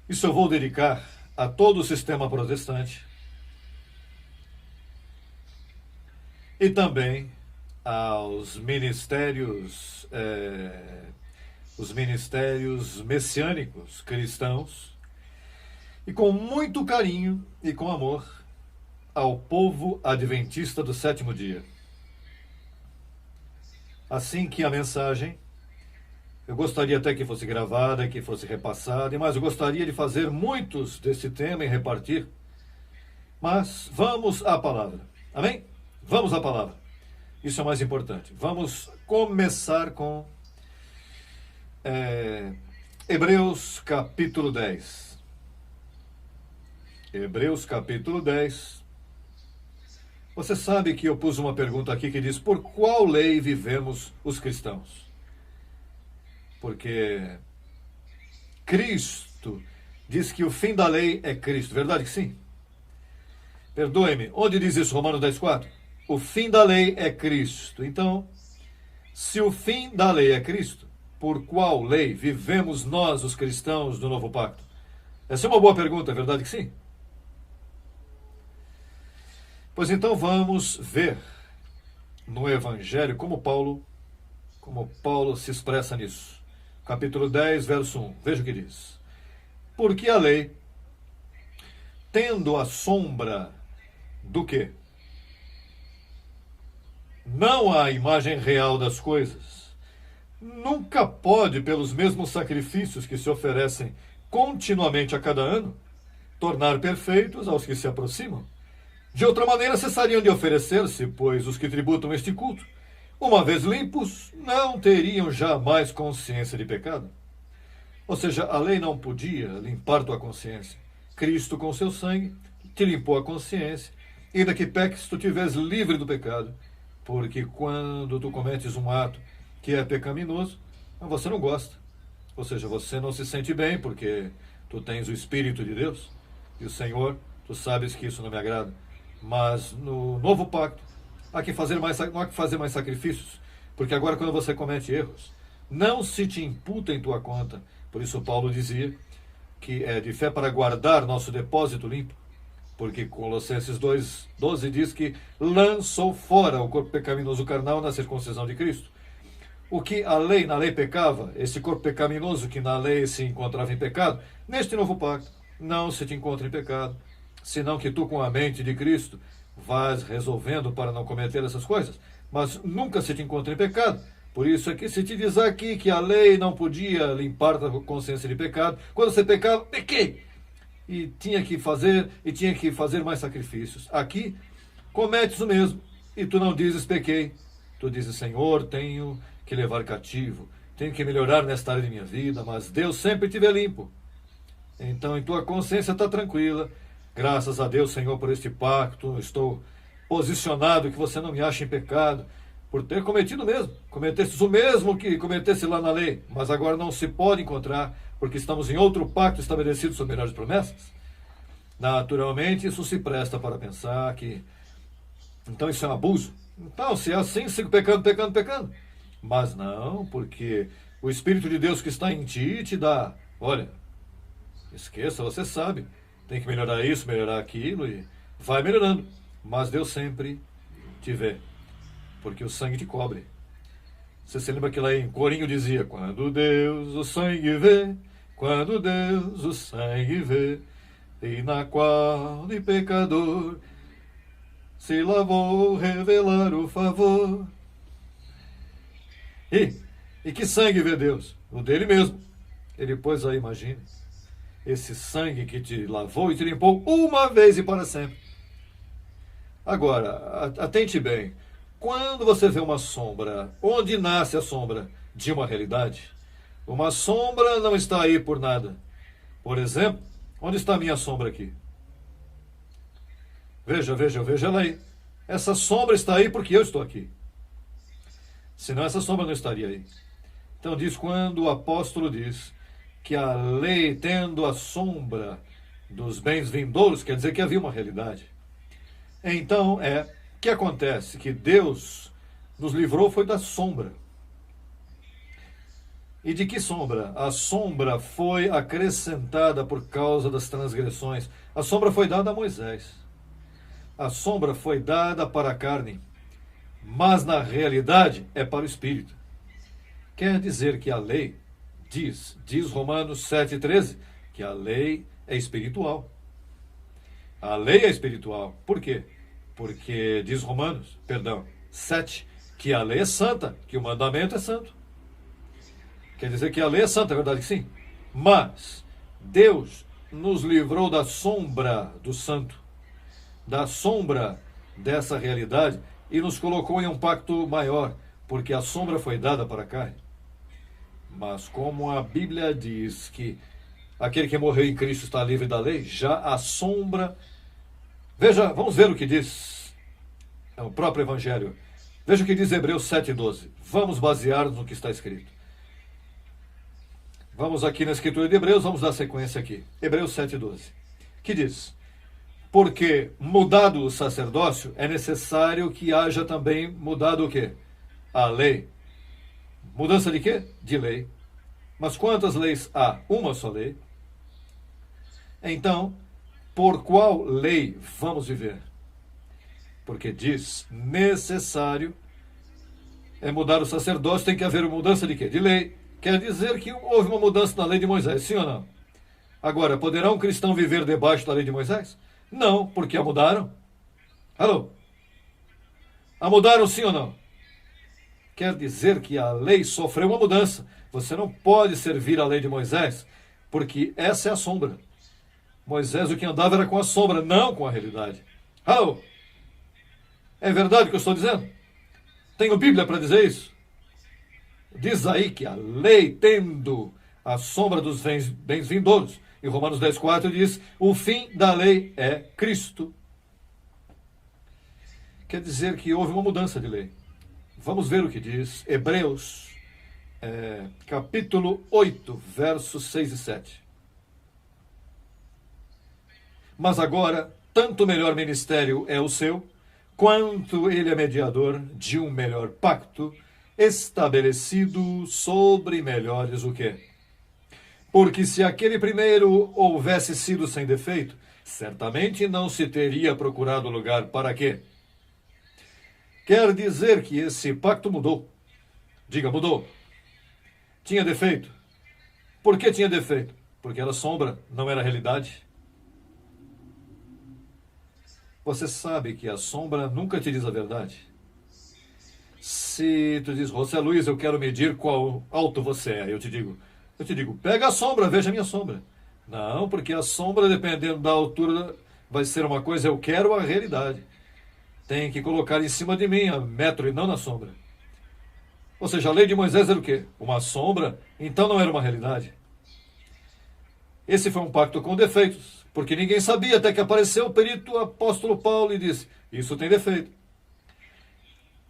Isso eu vou dedicar a todo o sistema protestante e também aos ministérios, os ministérios messiânicos cristãos, e com muito carinho e com amor ao povo adventista do sétimo dia. Assim que a mensagem, eu gostaria até que fosse gravada, que fosse repassada, mas eu gostaria de fazer muitos desse tema e repartir. Mas vamos à palavra. Amém? Vamos à palavra. Isso é o mais importante. Vamos começar com Hebreus capítulo 10. Hebreus capítulo 10. Você sabe que eu pus uma pergunta aqui que diz: por qual lei vivemos os cristãos? Porque Cristo diz que o fim da lei é Cristo. Verdade que sim? Perdoe-me, onde diz isso? Romanos 10,4? O fim da lei é Cristo. Então, se o fim da lei é Cristo, por qual lei vivemos nós, os cristãos do novo pacto? Essa é uma boa pergunta, é verdade que sim? Pois então vamos ver no Evangelho como Paulo se expressa nisso. Capítulo 10, verso 1. Veja o que diz. Porque a lei, tendo a sombra do quê? Não a imagem real das coisas, nunca pode, pelos mesmos sacrifícios que se oferecem continuamente a cada ano, tornar perfeitos aos que se aproximam. De outra maneira, cessariam de oferecer-se, pois os que tributam este culto, uma vez limpos, não teriam jamais consciência de pecado. Ou seja, a lei não podia limpar tua consciência. Cristo, com seu sangue, te limpou a consciência, e ainda que peques, tu te vês livre do pecado, porque quando tu cometes um ato que é pecaminoso, você não gosta. Ou seja, você não se sente bem, porque tu tens o Espírito de Deus, e o Senhor, tu sabes que isso não me agrada. Mas no novo pacto, não há que fazer mais sacrifícios, porque agora quando você comete erros, não se te imputa em tua conta. Por isso Paulo dizia que é de fé para guardar nosso depósito limpo, porque Colossenses 2,12 diz que lançou fora o corpo pecaminoso carnal na circuncisão de Cristo. O que na lei pecava, esse corpo pecaminoso que na lei se encontrava em pecado, neste novo pacto não se te encontra em pecado, senão que tu com a mente de Cristo vais resolvendo para não cometer essas coisas, mas nunca se te encontra em pecado. Por isso é que se te diz aqui que a lei não podia limpar a consciência de pecado, quando você pecava, pequei! E tinha que fazer mais sacrifícios. Aqui, cometes o mesmo, e tu não dizes pequei. Tu dizes, Senhor, tenho que levar cativo, tenho que melhorar nesta área de minha vida, mas Deus sempre te vê limpo. Então, em tua consciência está tranquila. Graças a Deus, Senhor, por este pacto, estou posicionado que você não me ache em pecado, por ter cometido mesmo. Cometestes o mesmo que cometesse lá na lei, mas agora não se pode encontrar, porque estamos em outro pacto estabelecido sob melhores promessas. Naturalmente, isso se presta para pensar que, então isso é um abuso. Então, se é assim, sigo pecando. Mas não, porque o Espírito de Deus que está em ti te dá, olha, esqueça, você sabe, tem que melhorar isso, melhorar aquilo, e vai melhorando. Mas Deus sempre te vê, porque o sangue te cobre. Você se lembra que lá em Corinho dizia, quando Deus o sangue vê, quando Deus o sangue vê, e na qual de pecador se lavou revelar o favor. E que sangue vê Deus? O dele mesmo. Ele pôs aí, imagine, esse sangue que te lavou e te limpou uma vez e para sempre. Agora, atente bem. Quando você vê uma sombra, onde nasce a sombra? De uma realidade. Uma sombra não está aí por nada. Por exemplo, onde está a minha sombra aqui? Veja ela aí. Essa sombra está aí porque eu estou aqui. Senão essa sombra não estaria aí. Então diz, quando o apóstolo diz que a lei, tendo a sombra dos bens vindouros, quer dizer que havia uma realidade. Então o que acontece? Que Deus nos livrou foi da sombra. E de que sombra? A sombra foi acrescentada por causa das transgressões. A sombra foi dada a Moisés. A sombra foi dada para a carne, mas na realidade é para o espírito. Quer dizer que a lei, diz Romanos 7,13, que a lei é espiritual. A lei é espiritual. Por quê? Porque diz Romanos, 7, que a lei é santa, que o mandamento é santo. Quer dizer que a lei é santa, é verdade que sim? Mas Deus nos livrou da sombra do santo, da sombra dessa realidade, e nos colocou em um pacto maior, porque a sombra foi dada para a carne. Mas como a Bíblia diz que aquele que morreu em Cristo está livre da lei, já a sombra... Veja, vamos ver o que diz o próprio Evangelho. Veja o que diz Hebreus 7,12. Vamos basear-nos no que está escrito. Vamos aqui na escritura de Hebreus, vamos dar sequência aqui. Hebreus 7,12. Que diz: porque mudado o sacerdócio, é necessário que haja também mudado o quê? A lei. Mudança de quê? De lei. Mas quantas leis há? Uma só lei. Então, por qual lei vamos viver? Porque diz necessário é mudar o sacerdócio, tem que haver uma mudança de quê? De lei. Quer dizer que houve uma mudança na lei de Moisés, sim ou não? Agora, poderá um cristão viver debaixo da lei de Moisés? Não, porque a mudaram. Alô? A mudaram, sim ou não? Quer dizer que a lei sofreu uma mudança. Você não pode servir a lei de Moisés, porque essa é a sombra. Moisés o que andava era com a sombra, não com a realidade. Alô? É verdade o que eu estou dizendo? Tenho Bíblia para dizer isso? Diz aí que a lei, tendo a sombra dos bens vindouros. E Romanos 10,4 diz: o fim da lei é Cristo. Quer dizer que houve uma mudança de lei. Vamos ver o que diz Hebreus, capítulo 8, versos 6 e 7. Mas agora, tanto melhor ministério é o seu, quanto ele é mediador de um melhor pacto, estabelecido sobre melhores o quê? Porque se aquele primeiro houvesse sido sem defeito, certamente não se teria procurado lugar para quê? Quer dizer que esse pacto mudou. Diga, mudou. Tinha defeito. Por que tinha defeito? Porque era sombra, não era realidade. Você sabe que a sombra nunca te diz a verdade. Se tu diz, José Luiz, eu quero medir qual alto você é, eu te digo, pega a sombra, veja a minha sombra. Não, porque a sombra, dependendo da altura, vai ser uma coisa, eu quero a realidade. Tem que colocar em cima de mim a metro e não na sombra. Ou seja, a lei de Moisés era o quê? Uma sombra, então não era uma realidade. Esse foi um pacto com defeitos, porque ninguém sabia, até que apareceu o perito apóstolo Paulo e disse, isso tem defeito.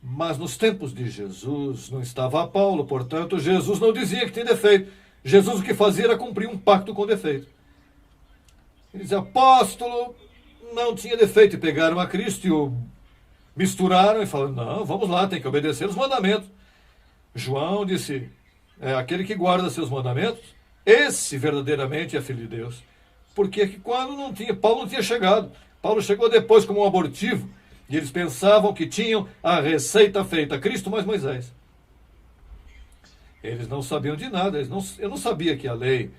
Mas nos tempos de Jesus não estava Paulo, portanto, Jesus não dizia que tem defeito. Jesus o que fazia era cumprir um pacto com defeito. Ele dizia, apóstolo, não tinha defeito. E pegaram a Cristo e o misturaram e falaram, não, vamos lá, tem que obedecer os mandamentos. João disse, aquele que guarda seus mandamentos, esse verdadeiramente é filho de Deus. Porque quando Paulo não tinha chegado. Paulo chegou depois como um abortivo. E eles pensavam que tinham a receita feita, Cristo mais Moisés. Eles não sabiam de nada. Eu não sabia que a lei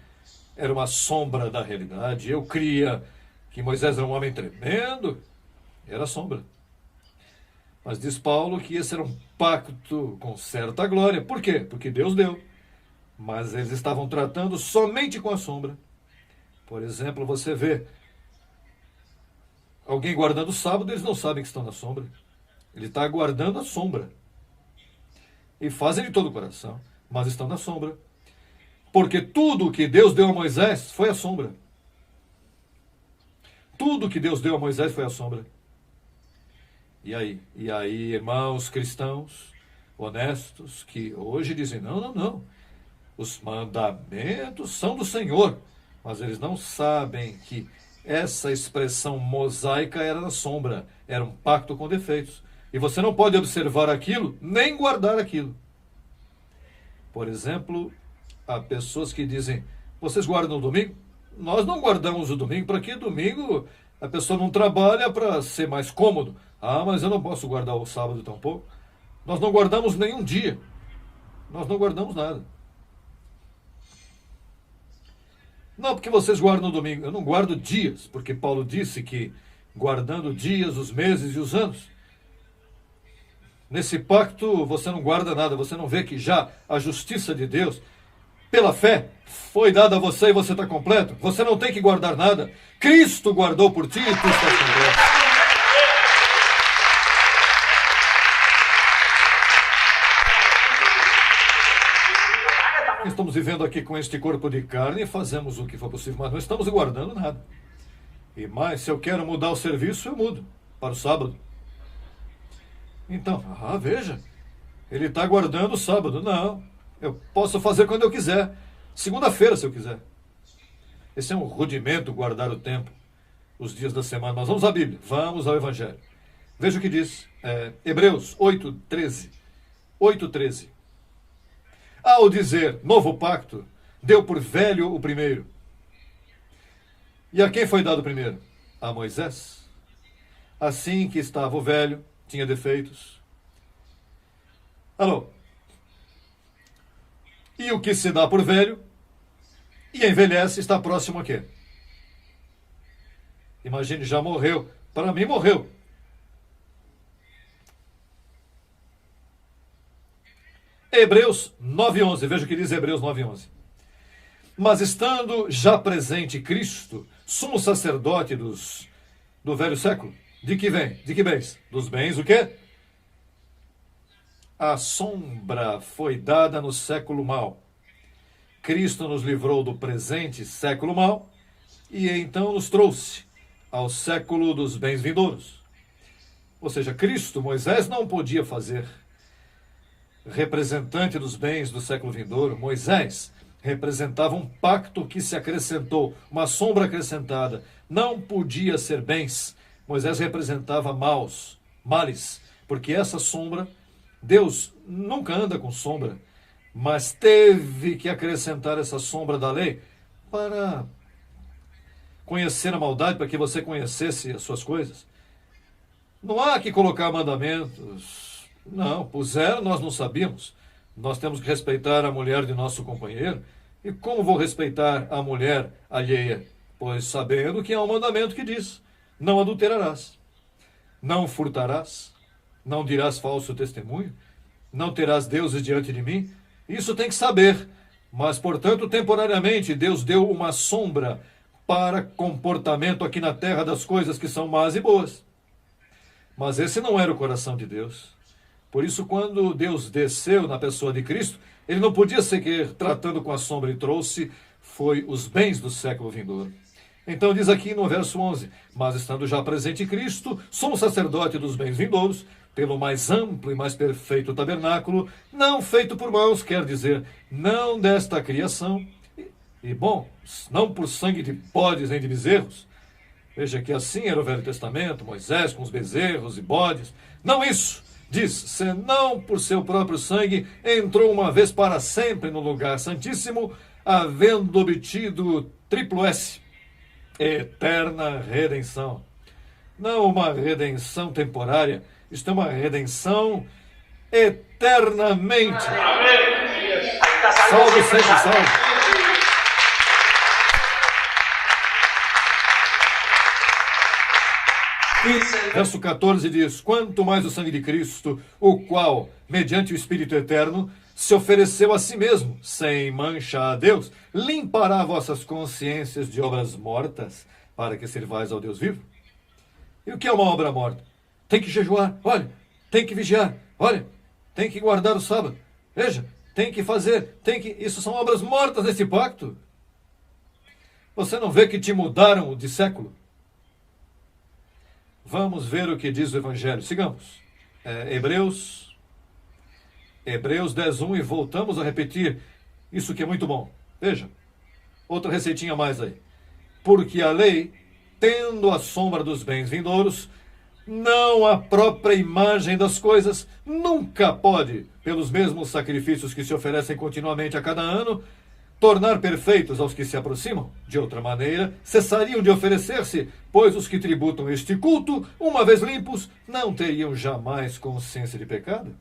era uma sombra da realidade. Eu cria que Moisés era um homem tremendo. Era sombra. Mas diz Paulo que esse era um pacto com certa glória. Por quê? Porque Deus deu. Mas eles estavam tratando somente com a sombra. Por exemplo, você vê alguém guardando o sábado, eles não sabem que estão na sombra. Ele está guardando a sombra. E fazem de todo o coração, mas estão na sombra. Porque tudo que Deus deu a Moisés foi a sombra. Tudo que Deus deu a Moisés foi a sombra. E aí? E aí, irmãos cristãos honestos, que hoje dizem, não. Os mandamentos são do Senhor. Mas eles não sabem que essa expressão mosaica era na sombra, era um pacto com defeitos. E você não pode observar aquilo, nem guardar aquilo. Por exemplo, Há pessoas que dizem, vocês guardam o domingo? Nós não guardamos o domingo, para que domingo a pessoa não trabalha para ser mais cômodo. Ah, mas eu não posso guardar o sábado tampouco. Nós não guardamos nenhum dia. Nós não guardamos nada. Não, porque vocês guardam o domingo. Eu não guardo dias, porque Paulo disse que guardando dias, os meses e os anos. Nesse pacto você não guarda nada, você não vê que já a justiça de Deus, pela fé, foi dada a você e você está completo. Você não tem que guardar nada. Cristo guardou por ti e tu estás completo. Estamos vivendo aqui com este corpo de carne e fazemos o que for possível, mas não estamos guardando nada. E mais, se eu quero mudar o serviço, eu mudo para o sábado. Então, veja, ele está guardando o sábado. Não, eu posso fazer quando eu quiser. Segunda-feira, se eu quiser. Esse é um rudimento, guardar o tempo, os dias da semana. Mas vamos à Bíblia, vamos ao Evangelho. Veja o que diz, Hebreus 8:13. 8:13. Ao dizer novo pacto, deu por velho o primeiro. E a quem foi dado o primeiro? A Moisés. Assim que estava o velho, tinha defeitos. Alô? E o que se dá por velho e envelhece está próximo a quê? Imagine, já morreu. Para mim, morreu. Hebreus 9:11. Veja o que diz Hebreus 9:11. Mas estando já presente Cristo, sumo sacerdote do velho século, de que vem? De que bens? Dos bens o quê? A sombra foi dada no século mau. Cristo nos livrou do presente século mau e então nos trouxe ao século dos bens vindouros. Ou seja, Cristo, Moisés não podia fazer. Representante dos bens do século vindouro, Moisés representava um pacto que se acrescentou, uma sombra acrescentada. Não podia ser bens. Moisés representava males, porque essa sombra, Deus nunca anda com sombra, mas teve que acrescentar essa sombra da lei para conhecer a maldade, para que você conhecesse as suas coisas. Não há que colocar mandamentos. Não, puseram, nós não sabíamos. Nós temos que respeitar a mulher de nosso companheiro. E como vou respeitar a mulher alheia? Pois sabendo que há um mandamento que diz: não adulterarás, não furtarás, não dirás falso testemunho, não terás deuses diante de mim. Isso tem que saber. Mas, portanto, temporariamente, Deus deu uma sombra para comportamento aqui na terra das coisas que são más e boas. Mas esse não era o coração de Deus. Por isso, quando Deus desceu na pessoa de Cristo, ele não podia seguir tratando com a sombra e trouxe, foi os bens do século vindouro. Então diz aqui no verso 11, mas estando já presente Cristo, somos sacerdote dos bens vindouros, pelo mais amplo e mais perfeito tabernáculo, não feito por mãos, quer dizer, não desta criação, e bom, não por sangue de bodes nem de bezerros. Veja que assim era o Velho Testamento, Moisés com os bezerros e bodes. Não isso. Diz, senão por seu próprio sangue, entrou uma vez para sempre no lugar santíssimo, havendo obtido triplo S, eterna redenção. Não uma redenção temporária, isto é uma redenção eternamente. Salve, sempre salve. Verso 14 diz, quanto mais o sangue de Cristo, o qual, mediante o Espírito Eterno, se ofereceu a si mesmo, sem mancha a Deus, limpará vossas consciências de obras mortas, para que servais ao Deus vivo. E o que é uma obra morta? Tem que jejuar, olha, tem que vigiar, olha, tem que guardar o sábado, veja, tem que fazer, isso são obras mortas nesse pacto. Você não vê que te mudaram de século? Vamos ver o que diz o Evangelho. Sigamos. Hebreus 10:1 e voltamos a repetir isso que é muito bom. Veja, outra receitinha a mais aí. Porque a lei, tendo a sombra dos bens vindouros, não a própria imagem das coisas, nunca pode, pelos mesmos sacrifícios que se oferecem continuamente a cada ano, tornar perfeitos aos que se aproximam. De outra maneira, cessariam de oferecer-se, pois os que tributam este culto, uma vez limpos, não teriam jamais consciência de pecado.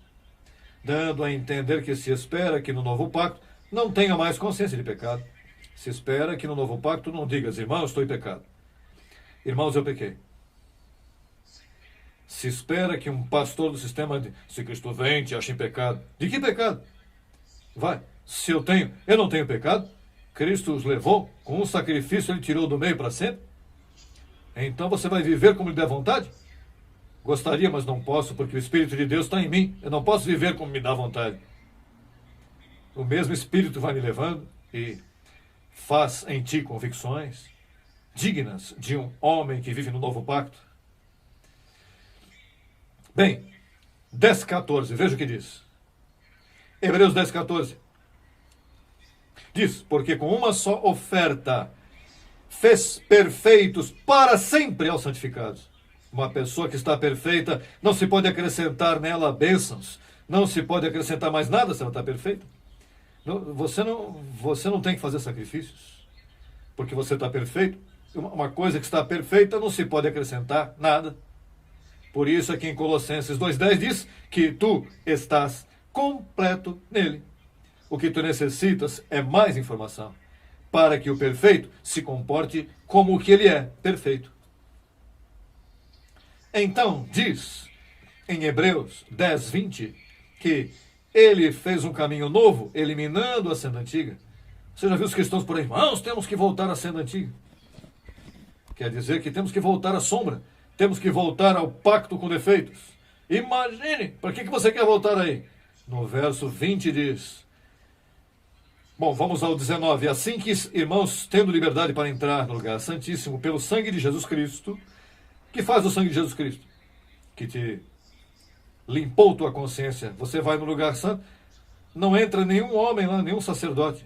Dando a entender que se espera que no novo pacto não tenha mais consciência de pecado. Se espera que no novo pacto não digas, irmãos, estou em pecado. Irmãos, eu pequei. Se espera que um pastor do sistema, se Cristo vem, te acha em pecado. De que pecado? Vai. Se eu não tenho pecado, Cristo os levou, com um sacrifício ele tirou do meio para sempre. Então você vai viver como lhe der vontade? Gostaria, mas não posso, porque o Espírito de Deus está em mim. Eu não posso viver como me dá vontade. O mesmo Espírito vai me levando e faz em ti convicções dignas de um homem que vive no novo pacto. Bem, 10:14, veja o que diz. Hebreus 10:14. Diz, porque com uma só oferta fez perfeitos para sempre aos santificados. Uma pessoa que está perfeita, não se pode acrescentar nela bênçãos, não se pode acrescentar mais nada se ela está perfeita. Você não tem que fazer sacrifícios, porque você está perfeito. Uma coisa que está perfeita não se pode acrescentar nada. Por isso aqui em Colossenses 2:10 diz que tu estás completo nele. O que tu necessitas é mais informação, para que o perfeito se comporte como o que ele é, perfeito. Então, diz em Hebreus 10:20, que ele fez um caminho novo, eliminando a senda antiga. Você já viu os cristãos por aí? Irmãos, temos que voltar à senda antiga. Quer dizer que temos que voltar à sombra, temos que voltar ao pacto com defeitos. Imagine, para que você quer voltar aí? No verso 20 diz... Bom, vamos ao 19. Assim que, irmãos, tendo liberdade para entrar no lugar santíssimo pelo sangue de Jesus Cristo, que faz o sangue de Jesus Cristo? Que te limpou tua consciência. Você vai no lugar santo, não entra nenhum homem lá, nenhum sacerdote.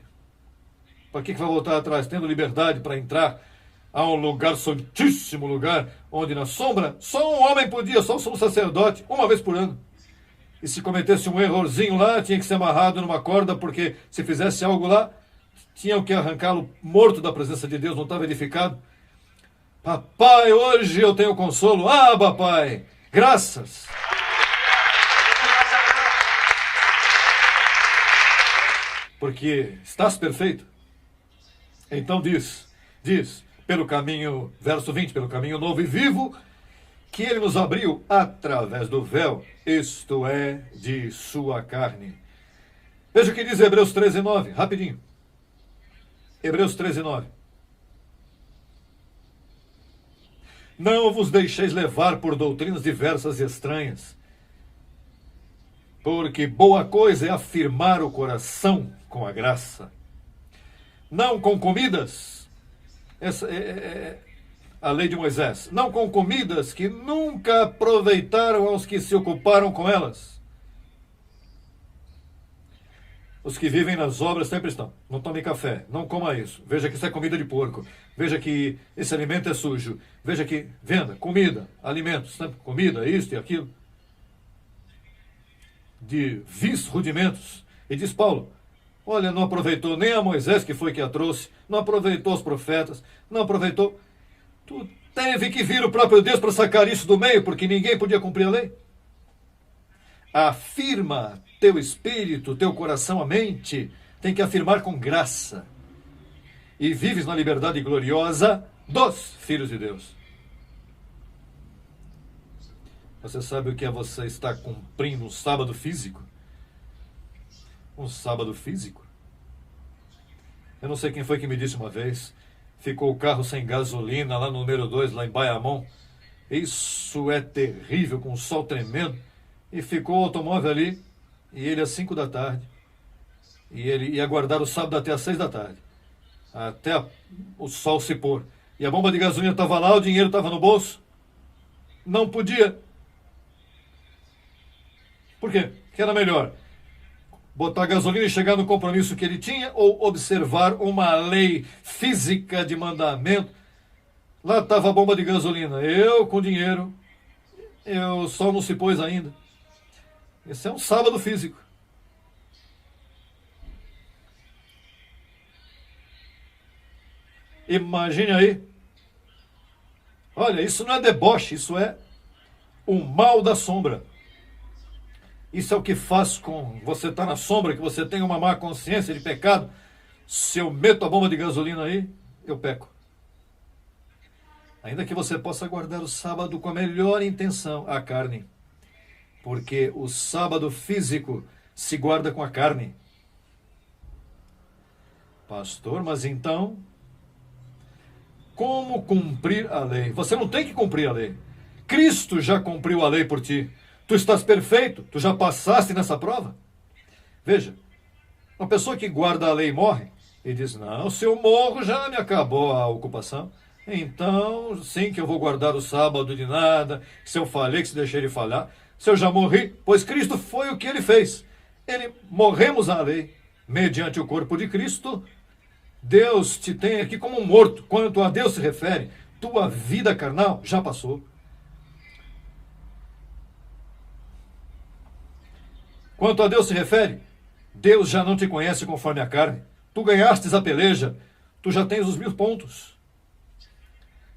Para que vai voltar atrás? Tendo liberdade para entrar a um lugar santíssimo, lugar onde na sombra só um homem podia, só um sacerdote, uma vez por ano. E se cometesse um errorzinho lá, tinha que ser amarrado numa corda, porque se fizesse algo lá, tinham que arrancá-lo morto da presença de Deus, não estava edificado. Papai, hoje eu tenho consolo. Ah, papai, graças. Porque estás perfeito. Então diz, pelo caminho, verso 20, pelo caminho novo e vivo, que ele nos abriu através do véu, isto é, de sua carne. Veja o que diz Hebreus 13:9, rapidinho. Hebreus 13:9. Não vos deixeis levar por doutrinas diversas e estranhas, porque boa coisa é afirmar o coração com a graça. Não com comidas, essa é a lei de Moisés, não com comidas que nunca aproveitaram aos que se ocuparam com elas. Os que vivem nas obras sempre estão. Não tome café, não coma isso. Veja que isso é comida de porco. Veja que esse alimento é sujo. Veja que venda, comida, alimentos, comida, isto e aquilo. De vis rudimentos. E diz Paulo, olha, não aproveitou nem a Moisés, que foi que a trouxe, não aproveitou os profetas, não aproveitou... Tu teve que vir o próprio Deus para sacar isso do meio, porque ninguém podia cumprir a lei. Afirma teu espírito, teu coração, a mente, tem que afirmar com graça. E vives na liberdade gloriosa dos filhos de Deus. Você sabe o que é você estar cumprindo um sábado físico? Um sábado físico? Eu não sei quem foi que me disse uma vez... Ficou o carro sem gasolina lá no número 2, lá em Baiamão. Isso é terrível, com o sol tremendo. E ficou o automóvel ali, e ele às 5 da tarde. E ele ia aguardar o sábado até às 6 da tarde. Até o sol se pôr. E a bomba de gasolina estava lá, o dinheiro estava no bolso. Não podia. Por quê? Que era melhor botar gasolina e chegar no compromisso que ele tinha, ou observar uma lei física de mandamento. Lá estava a bomba de gasolina. Eu, com dinheiro, o sol não se pôs ainda. Esse é um sábado físico. Imagine aí. Olha, isso não é deboche, isso é o mal da sombra. Isso é o que faz com você estar na sombra, que você tem uma má consciência de pecado. Se eu meto a bomba de gasolina aí, eu peco. Ainda que você possa guardar o sábado com a melhor intenção, a carne. Porque o sábado físico se guarda com a carne. Pastor, mas então, como cumprir a lei? Você não tem que cumprir a lei. Cristo já cumpriu a lei por ti. Tu estás perfeito? Tu já passaste nessa prova? Veja, uma pessoa que guarda a lei e morre, e diz, não, se eu morro já me acabou a ocupação. Então, sim que eu vou guardar o sábado de nada, se eu falhei, que se deixei de falhar. Se eu já morri, pois Cristo foi o que ele fez. Ele morremos à lei. Mediante o corpo de Cristo, Deus te tem aqui como um morto. Quanto a Deus se refere, tua vida carnal já passou. Quanto a Deus se refere, Deus já não te conhece conforme a carne. Tu ganhastes a peleja, tu já tens os 1000 pontos.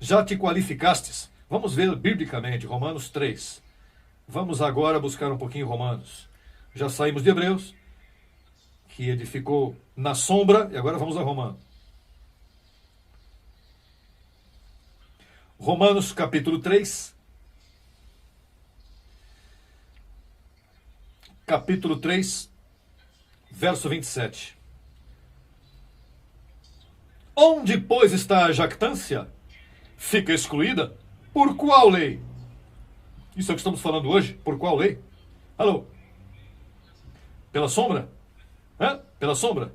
Já te qualificastes. Vamos ver biblicamente, Romanos 3. Vamos agora buscar um pouquinho Romanos. Já saímos de Hebreus, que edificou na sombra, e agora vamos a Romanos. Romanos capítulo 3. Capítulo 3, verso 27. Onde, pois, está a jactância? Fica excluída? Por qual lei? Isso é o que estamos falando hoje. Por qual lei? Alô? Pela sombra? Pela sombra?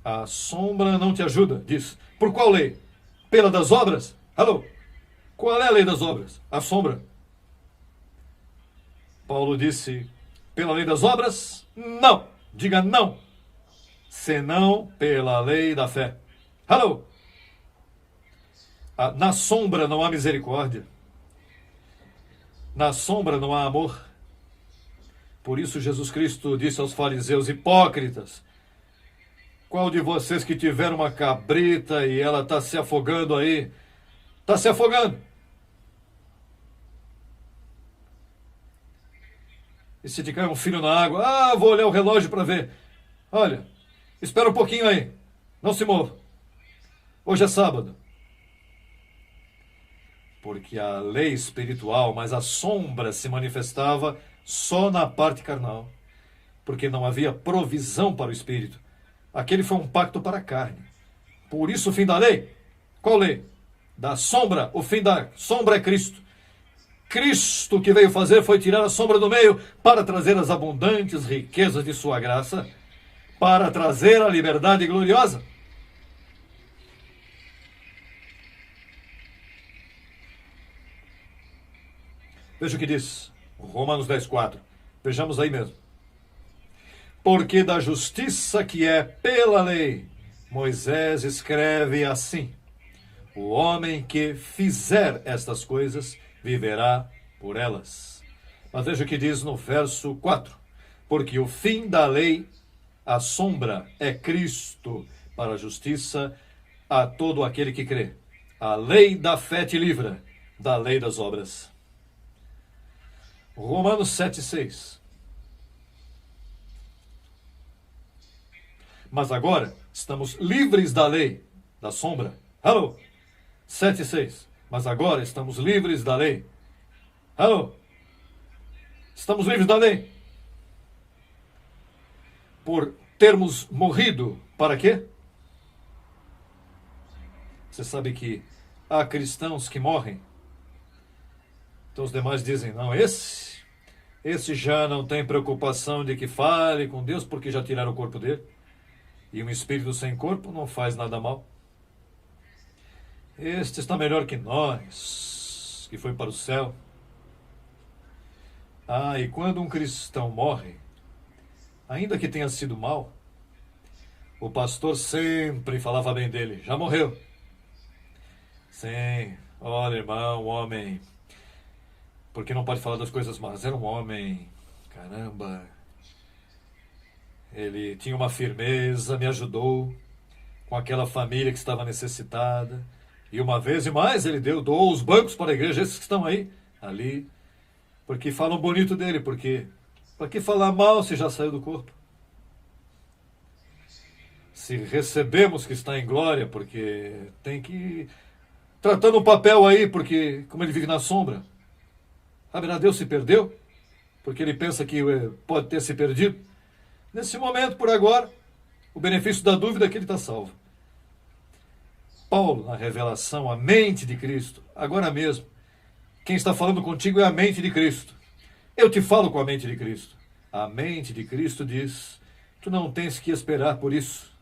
A sombra não te ajuda, diz. Por qual lei? Pela das obras? Alô? Qual é a lei das obras? A sombra. Paulo disse, pela lei das obras? Não. Diga não. Senão pela lei da fé. Alô? Na sombra não há misericórdia. Na sombra não há amor. Por isso Jesus Cristo disse aos fariseus, hipócritas, qual de vocês que tiver uma cabrita e ela está se afogando aí? Está se afogando. E se te cai um filho na água, vou olhar o relógio para ver. Olha, espera um pouquinho aí. Não se mova. Hoje é sábado. Porque a lei espiritual, mas a sombra se manifestava só na parte carnal. Porque não havia provisão para o espírito. Aquele foi um pacto para a carne. Por isso o fim da lei. Qual lei? Da sombra. O fim da sombra é Cristo. Cristo que veio fazer foi tirar a sombra do meio para trazer as abundantes riquezas de sua graça, para trazer a liberdade gloriosa. Veja o que diz Romanos 10:4. Vejamos aí mesmo. Porque da justiça que é pela lei, Moisés escreve assim: o homem que fizer estas coisas viverá por elas. Mas veja o que diz no verso 4. Porque o fim da lei, a sombra, é Cristo para a justiça a todo aquele que crê. A lei da fé te livra da lei das obras. Romanos 7:6. Mas agora estamos livres da lei, da sombra. Alô? 7:6. Mas agora estamos livres da lei. Alô? Estamos livres da lei. Por termos morrido, para quê? Você sabe que há cristãos que morrem. Então os demais dizem, não, esse já não tem preocupação de que fale com Deus, porque já tiraram o corpo dele. E um espírito sem corpo não faz nada mal. Este está melhor que nós, que foi para o céu. E quando um cristão morre, ainda que tenha sido mal, o pastor sempre falava bem dele. Já morreu. Sim, olha, irmão, homem. Porque não pode falar das coisas más. Era um homem, caramba. Ele tinha uma firmeza, me ajudou. com aquela família que estava necessitada. E uma vez e mais ele doou os bancos para a igreja, esses que estão aí, ali, porque falam bonito dele, porque para que falar mal se já saiu do corpo? Se recebemos que está em glória, porque tem que ir tratando um papel aí, porque como ele vive na sombra, Deus se perdeu, porque ele pensa que pode ter se perdido. Nesse momento, por agora, o benefício da dúvida é que ele está salvo. Paulo, na revelação, a mente de Cristo, agora mesmo, quem está falando contigo é a mente de Cristo. Eu te falo com a mente de Cristo. A mente de Cristo diz, tu não tens que esperar por isso,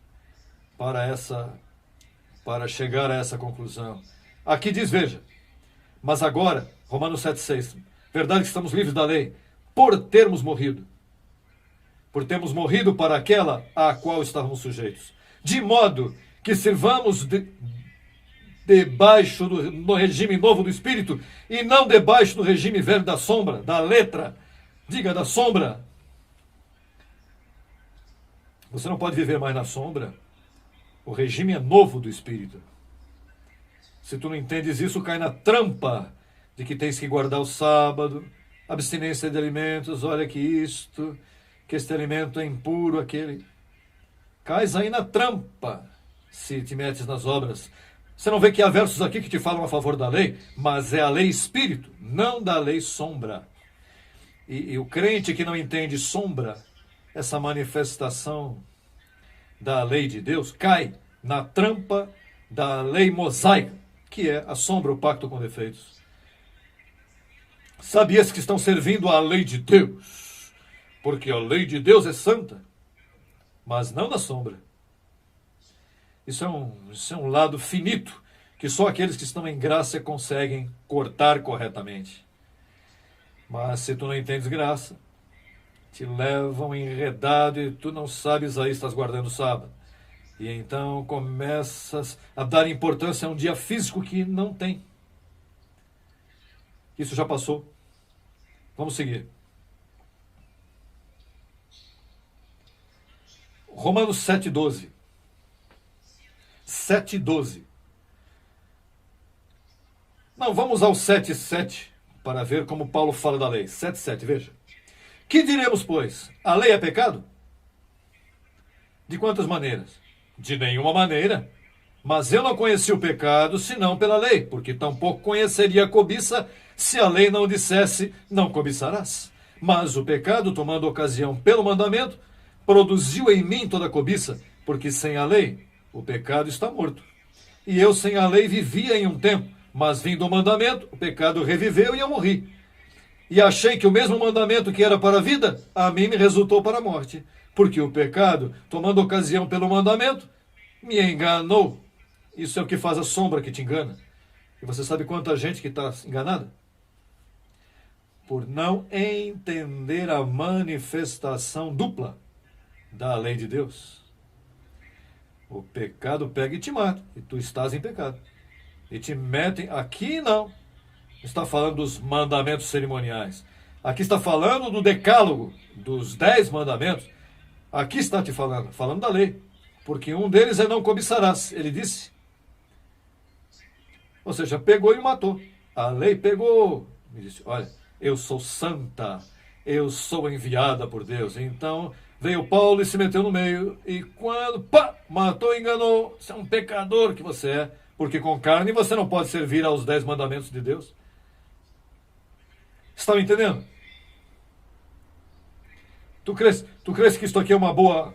para chegar a essa conclusão. Aqui diz, veja, mas agora, Romanos 7,6, verdade que estamos livres da lei, por termos morrido para aquela à qual estávamos sujeitos, de modo que sirvamos debaixo do regime novo do Espírito e não debaixo do regime velho da sombra, da letra, diga da sombra. Você não pode viver mais na sombra. O regime é novo do Espírito. Se tu não entendes isso, cai na trampa de que tens que guardar o sábado, abstinência de alimentos, olha que este alimento é impuro, aquele. Cais aí na trampa, se te metes nas obras. Você não vê que há versos aqui que te falam a favor da lei, mas é a lei espírito, não da lei sombra. E o crente que não entende sombra, essa manifestação da lei de Deus, cai na trampa da lei mosaica, que é a sombra, o pacto com defeitos. Sabias que estão servindo à lei de Deus, porque a lei de Deus é santa, mas não na sombra. Isso é um lado finito, que só aqueles que estão em graça conseguem cortar corretamente. Mas se tu não entendes graça, te levam enredado e tu não sabes, aí estás guardando o sábado. E então começas a dar importância a um dia físico que não tem. Isso já passou. Vamos seguir. Romanos 7,12. 7,12. Não, vamos ao 7,7 para ver como Paulo fala da lei. 7,7, veja. Que diremos, pois? A lei é pecado? De quantas maneiras? De nenhuma maneira. Mas eu não conheci o pecado senão pela lei, porque tampouco conheceria a cobiça se a lei não dissesse, não cobiçarás. Mas o pecado, tomando ocasião pelo mandamento, produziu em mim toda a cobiça, porque sem a lei o pecado está morto. E eu sem a lei vivia em um tempo, mas vindo o mandamento, o pecado reviveu e eu morri. E achei que o mesmo mandamento que era para a vida, a mim me resultou para a morte. Porque o pecado, tomando ocasião pelo mandamento, me enganou. Isso é o que faz a sombra que te engana. E você sabe quanta gente que está enganada? Por não entender a manifestação dupla da lei de Deus. O pecado pega e te mata, e tu estás em pecado. E te metem, aqui não. Está falando dos mandamentos cerimoniais. Aqui está falando do decálogo, dos 10 mandamentos. Aqui está te falando da lei. Porque um deles é não cobiçarás, ele disse. Ou seja, pegou e matou. A lei pegou e disse, olha, eu sou santa, eu sou enviada por Deus. Então veio Paulo e se meteu no meio. E quando, matou e enganou. Você é um pecador que você é. Porque com carne você não pode servir aos 10 mandamentos de Deus. Estão entendendo? Tu crês que isto aqui é uma boa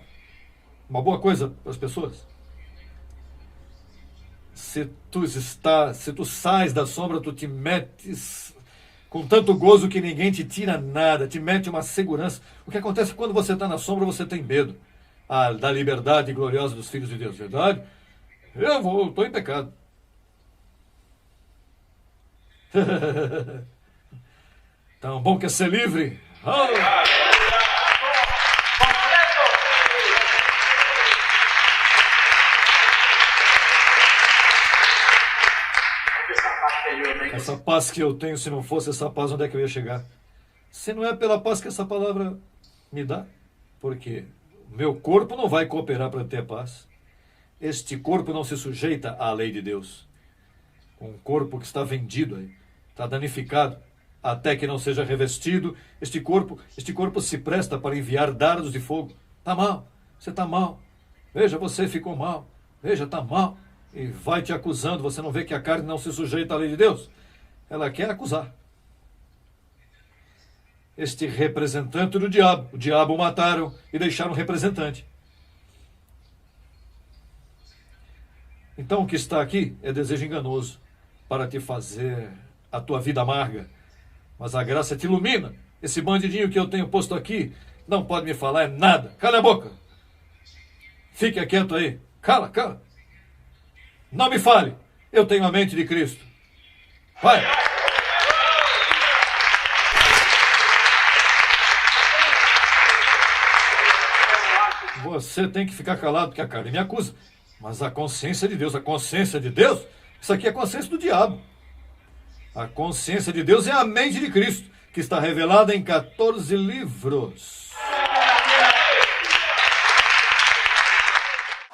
coisa para as pessoas? Se tu sais da sombra, tu te metes com tanto gozo que ninguém te tira nada, te mete uma segurança. O que acontece quando você está na sombra, você tem medo da liberdade gloriosa dos filhos de Deus, verdade? Eu estou em pecado. Tão bom que é ser livre. Essa paz que eu tenho, se não fosse essa paz, onde é que eu ia chegar? Se não é pela paz que essa palavra me dá, porque meu corpo não vai cooperar para ter paz. Este corpo não se sujeita à lei de Deus. Um corpo que está vendido aí, está danificado, até que não seja revestido, este corpo se presta para enviar dardos de fogo. Está mal, você está mal. Veja, você ficou mal. Veja, está mal. E vai te acusando, você não vê que a carne não se sujeita à lei de Deus? Ela quer acusar. Este representante do diabo, o diabo o mataram e deixaram um representante. Então o que está aqui é desejo enganoso para te fazer a tua vida amarga. Mas a graça te ilumina. Esse bandidinho que eu tenho posto aqui não pode me falar é nada. Cala a boca. Fique quieto aí. Cala, cala. Não me fale. Eu tenho a mente de Cristo. Vai. Você tem que ficar calado porque a carne me acusa. Mas a consciência de Deus, isso aqui é a consciência do diabo. A consciência de Deus é a mente de Cristo, que está revelada em 14 livros.